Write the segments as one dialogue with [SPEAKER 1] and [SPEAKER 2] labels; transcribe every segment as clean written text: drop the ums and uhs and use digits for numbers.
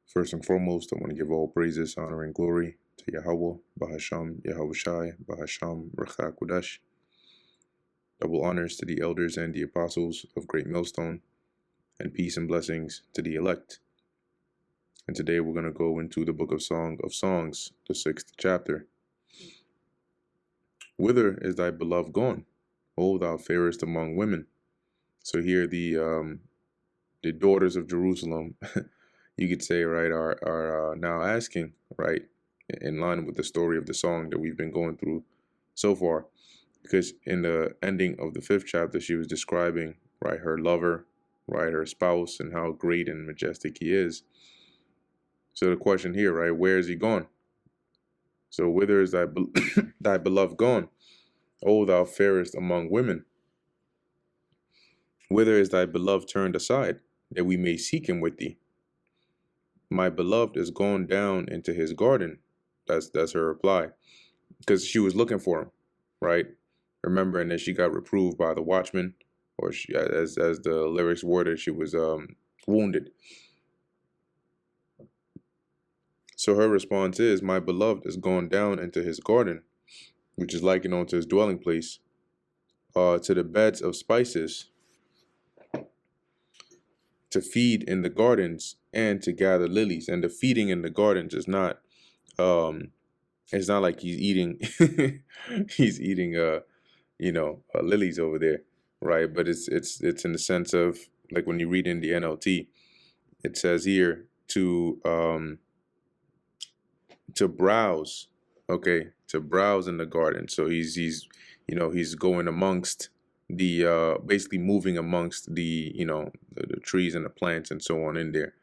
[SPEAKER 1] First and foremost, I want to give all praises, honor, and glory to Yahweh, Bahasham, Yahushai, Bahasham, Racha Kudash. Double honors to the elders and the apostles of Great Millstone, and peace and blessings to the elect. And today we're going to go into the book of Song of Songs, the 6th chapter. Whither is thy beloved gone, O thou fairest among women? So here the daughters of Jerusalem, you could say, right, are now asking, right, in line with the story of the song that we've been going through so far, because in the ending of the 5th chapter, she was describing, right, her lover, right, her spouse, and how great and majestic he is. So the question here, right, where is he gone? So whither is thy thy beloved gone, O thou fairest among women? Whither is thy beloved turned aside, that we may seek him with thee? My beloved is gone down into his garden. That's her reply, because she was looking for him, right? Remembering that she got reproved by the watchman, or she, as the lyrics worded, she was wounded. So her response is, my beloved is gone down into his garden, which is likened unto his dwelling place, to the beds of spices, to feed in the gardens and to gather lilies. And the feeding in the gardens is not it's not like he's eating he's eating lilies over there, right? But it's in the sense of, like, when you read in the NLT, it says here to browse, okay, to browse in the garden. So he's going amongst the basically moving amongst the trees and the plants and so on in there.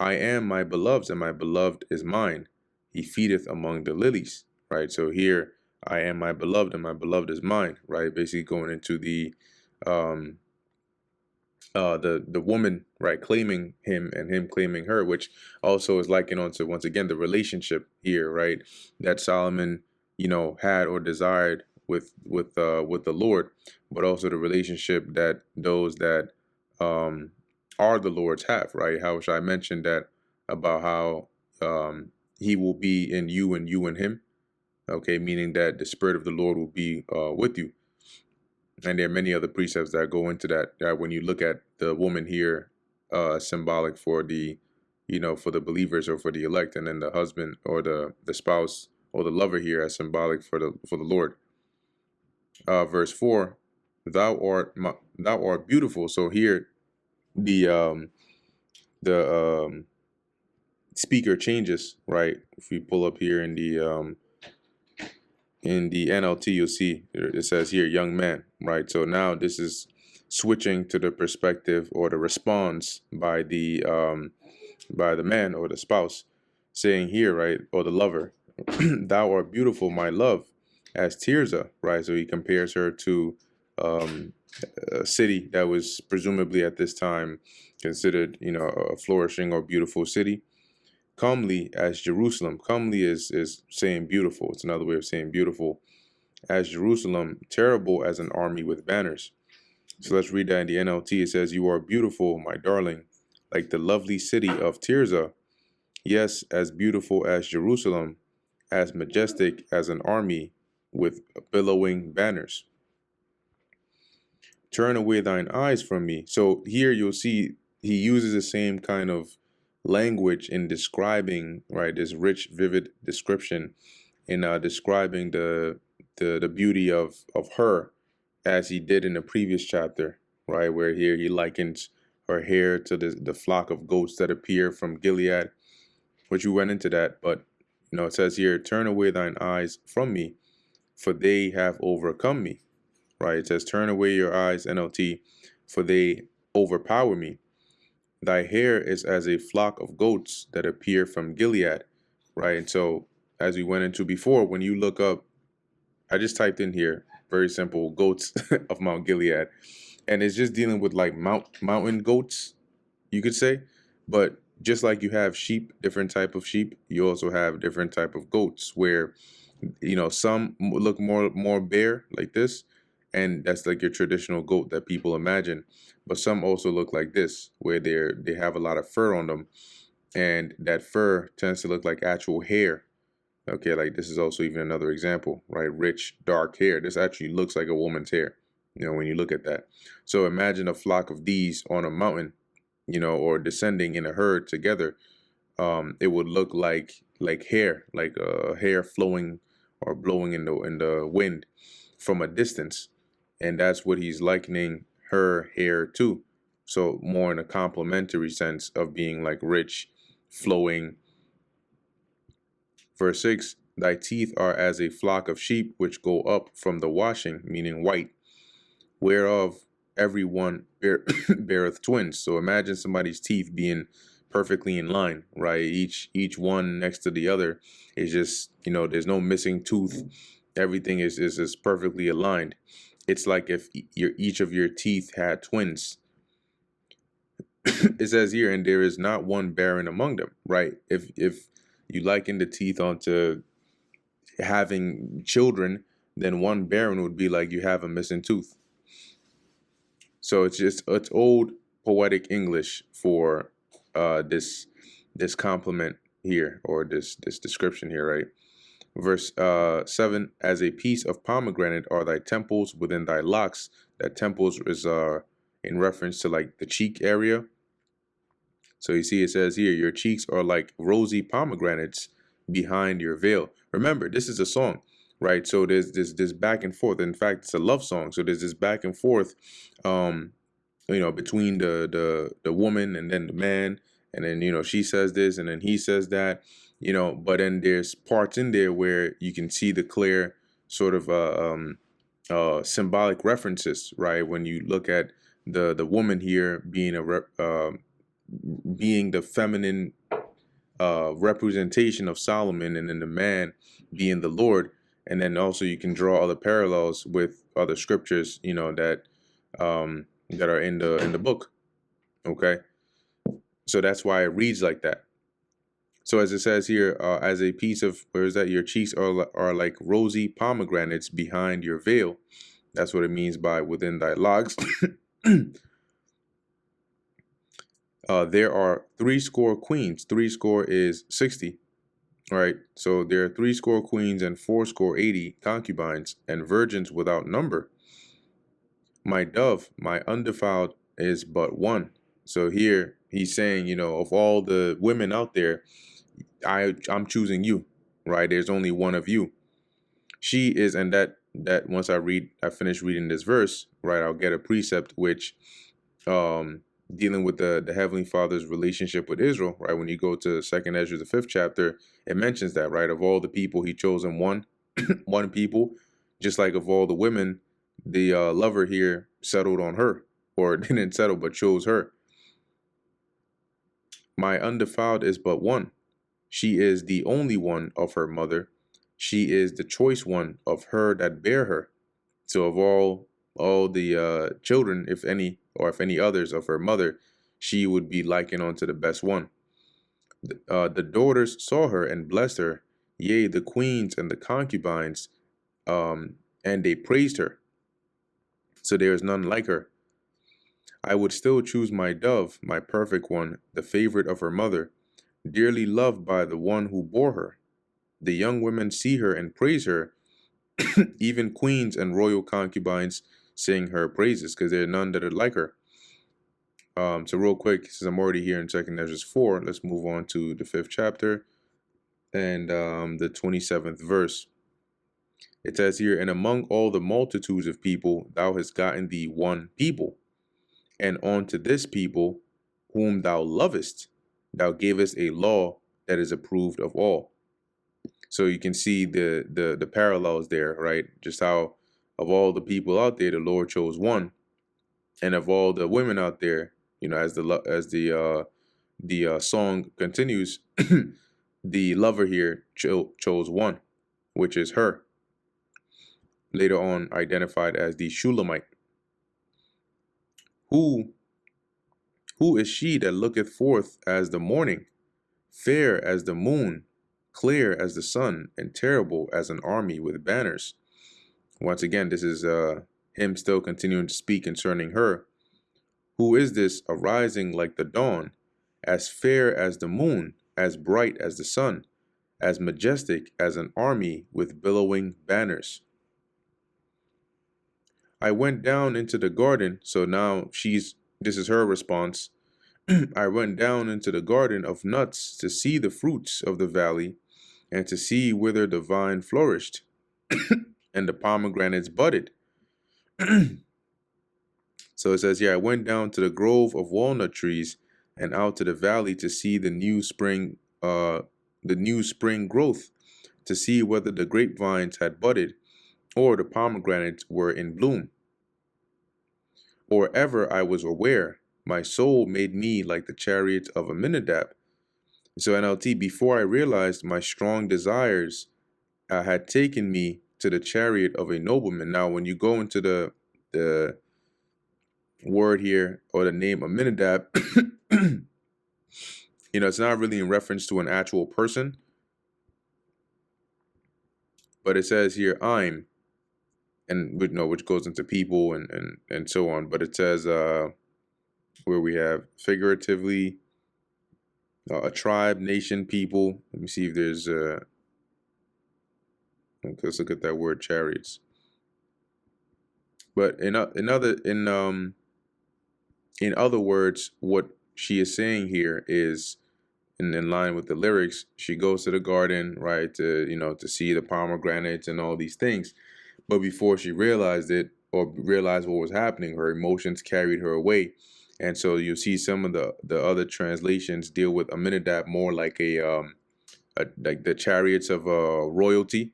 [SPEAKER 1] I am my beloved's, and my beloved is mine. He feedeth among the lilies, right? So here, I am my beloved, and my beloved is mine, right? Basically going into um, the woman, right, claiming him and him claiming her, which also is likened onto, once again, the relationship here, right, that Solomon, had or desired with the Lord, but also the relationship that those that are the Lord's have, right? How I mentioned that about how he will be in you and you in him, okay, meaning that the Spirit of the Lord will be with you. And there are many other precepts that go into that. That when you look at the woman here, symbolic for for the believers or for the elect, and then the husband or the spouse or the lover here as symbolic for the Lord. Verse 4, thou art beautiful. So here the speaker changes, right? If we pull up here in the NLT, you'll see it says here, young man, right? So now this is switching to the perspective or the response by the man or the spouse, saying here, right, or the lover, thou art beautiful, my love, as Tirzah, right? So he compares her to a city that was presumably at this time considered, a flourishing or beautiful city. Comely as Jerusalem. Comely is saying beautiful. It's another way of saying beautiful. As Jerusalem, terrible as an army with banners. So let's read that in the NLT. It says, you are beautiful, my darling, like the lovely city of Tirzah. Yes, as beautiful as Jerusalem, as majestic as an army with billowing banners. Turn away thine eyes from me. So here you'll see he uses the same kind of language in describing, right, this rich, vivid description in describing the beauty of her, as he did in the previous chapter, right, where here he likens her hair to the flock of goats that appear from Gilead, which we went into that. But it says here, turn away thine eyes from me, for they have overcome me, right? It says, turn away your eyes, NLT, for they overpower me. Thy hair is as a flock of goats that appear from Gilead, right? And so, as we went into before, when you look up, I just typed in here, very simple, goats of Mount Gilead, and it's just dealing with like mountain goats, you could say. But just like you have sheep, different type of sheep, you also have different type of goats, where some look more bare like this, and that's like your traditional goat that people imagine. But some also look like this, where they have a lot of fur on them, and that fur tends to look like actual hair. Okay, like this is also even another example, right? Rich, dark hair. This actually looks like a woman's hair, when you look at that. So imagine a flock of these on a mountain, or descending in a herd together. It would look like hair, like hair flowing or blowing in the wind from a distance, and that's what he's likening her hair to. So more in a complimentary sense of being like rich, flowing. Verse 6, thy teeth are as a flock of sheep which go up from the washing, meaning white, whereof every one beareth twins. So imagine somebody's teeth being perfectly in line, right? Each one next to the other is just, there's no missing tooth. Everything is perfectly aligned. It's like if each of your teeth had twins. It says here, and there is not one barren among them, right? If you liken the teeth onto having children, then one barren would be like you have a missing tooth. So it's old poetic English for this compliment here, or this description here, right? Verse 7, as a piece of pomegranate are thy temples within thy locks. That temples is in reference to like the cheek area. So you see it says here, your cheeks are like rosy pomegranates behind your veil. Remember, this is a song, right? So there's this back and forth. In fact, it's a love song. So there's this back and forth between the woman and then the man, and then she says this and then he says that, but then there's parts in there where you can see the clear sort of symbolic references, right? When you look at the woman here being being the feminine representation of Solomon, and then the man being the Lord. And then also you can draw other parallels with other scriptures, that are in the book. Okay, so that's why it reads like that. So as it says here, as a piece of, where is that? Your cheeks are like rosy pomegranates behind your veil. That's what it means by within thy locks. There are 60 queens. 60 is 60. All right. So there are 60 queens and 80 concubines, and virgins without number. My dove, my undefiled, is but one. So here he's saying, of all the women out there, I'm choosing you, right? There's only one of you. She is, and that once I finish reading this verse, right, I'll get a precept which dealing with the Heavenly Father's relationship with Israel, right? When you go to 2nd Ezra, the 5th chapter, it mentions that, right? Of all the people, he chosen one, one people, just like of all the women, the lover here settled on her, or didn't settle, but chose her. My undefiled is but one. She is the only one of her mother. She is the choice one of her that bear her. So of all the children, if any, or if any others of her mother, she would be likened unto the best one. The daughters saw her and blessed her, yea, the queens and the concubines, and they praised her. So there is none like her. I would still choose my dove, my perfect one, the favorite of her mother, dearly loved by the one who bore her. The young women see her and praise her, even queens and royal concubines sing her praises, because there are none that are like her. So real quick, since I'm already here in 2nd Ezra 4, let's move on to the 5th chapter and the 27th verse. It says here, and among all the multitudes of people, thou hast gotten thee one people, and unto this people, whom thou lovest, thou gavest a law that is approved of all. So you can see the parallels there, right? Just how of all the people out there, the Lord chose one, and of all the women out there, as the song continues, the lover here chose one, which is her, later on identified as the Shulamite. Who is she that looketh forth as the morning, fair as the moon, clear as the sun, and terrible as an army with banners? Once again, this is him still continuing to speak concerning her. Who is this arising like the dawn, as fair as the moon, as bright as the sun, as majestic as an army with billowing banners? I went down into the garden, so now this is her response. I went down into the garden of nuts to see the fruits of the valley and to see whither the vine flourished and the pomegranates budded. So it says here, I went down to the grove of walnut trees and out to the valley to see the new spring growth, to see whether the grapevines had budded or the pomegranates were in bloom. Or ever I was aware, my soul made me like the chariot of Aminadab. So NLT, before I realized my strong desires had taken me to the chariot of a nobleman. Now, when you go into the word here or the name Aminadab, it's not really in reference to an actual person, but it says here I'm, and which goes into people and so on. But it says where we have figuratively a tribe, nation, people. Let me see if there's let's look at that word chariots. But in other words, what she is saying here is in line with the lyrics. She goes to the garden, right, to see the pomegranates and all these things. But before she realized it or realized what was happening, her emotions carried her away. And so you see some of the other translations deal with Aminadab more like like the chariots of royalty.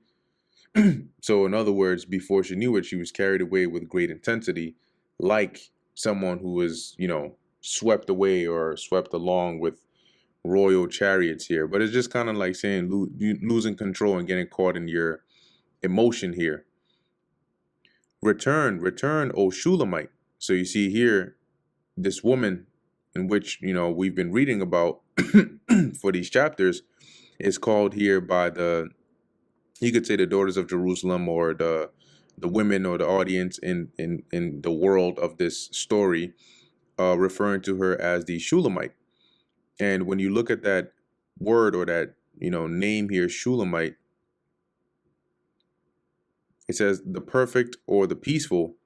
[SPEAKER 1] So in other words, before she knew it, she was carried away with great intensity, like someone who was, swept away or swept along with royal chariots here. But it's just kind of like saying losing control and getting caught in your emotion here. Return, return, O Shulamite. So you see here, this woman in which, we've been reading about for these chapters is called here by you could say the daughters of Jerusalem, or the women or the audience in the world of this story, referring to her as the Shulamite. And when you look at that word or that name here, Shulamite, it says the perfect or the peaceful,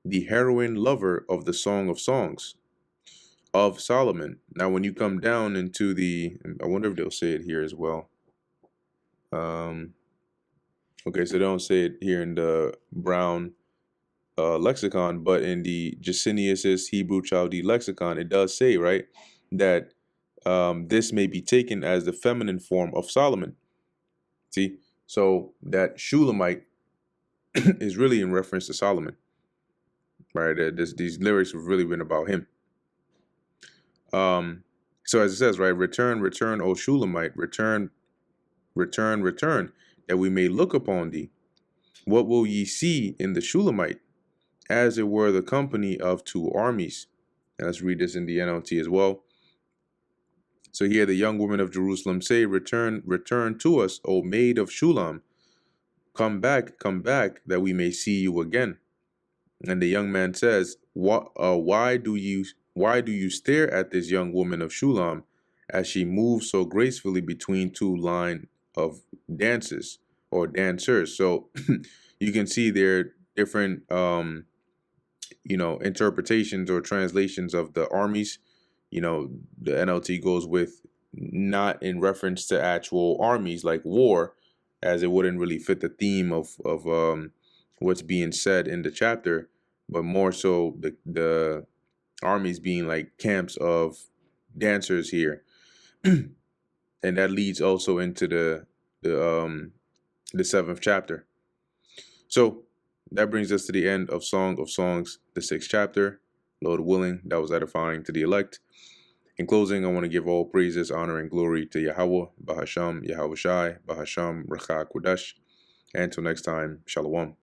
[SPEAKER 1] the heroine lover of the Song of Songs of Solomon. Now, when you come down into I wonder if they'll say it here as well. Okay, so they don't say it here in the Brown lexicon, but in the Jacinius's Hebrew Chaldee lexicon, it does say, right, that this may be taken as the feminine form of Solomon. See, so that Shulamite is really in reference to Solomon, right? These lyrics have really been about him. So as it says, right, return, return, O Shulamite, return, return, return, that we may look upon thee. What will ye see in the Shulamite? As it were the company of two armies. And let's read this in the NLT as well. So here the young women of Jerusalem say, return, return to us, O maid of Shulam. Come back, that we may see you again. And the young man says, why do you stare at this young woman of Shulam as she moves so gracefully between two line of dancers or dancers? So you can see there are different interpretations or translations of the armies. The NLT goes with not in reference to actual armies like war, as it wouldn't really fit the theme of what's being said in the chapter, but more so the armies being like camps of dancers here. And that leads also into the 7th chapter. So that brings us to the end of Song of Songs, the 6th chapter. Lord willing, that was edifying to the elect. In closing, I want to give all praises, honor, and glory to Yahweh, Bahasham, Yahweh Shai, Bahasham, Rachah Kodesh. And until next time, Shalom.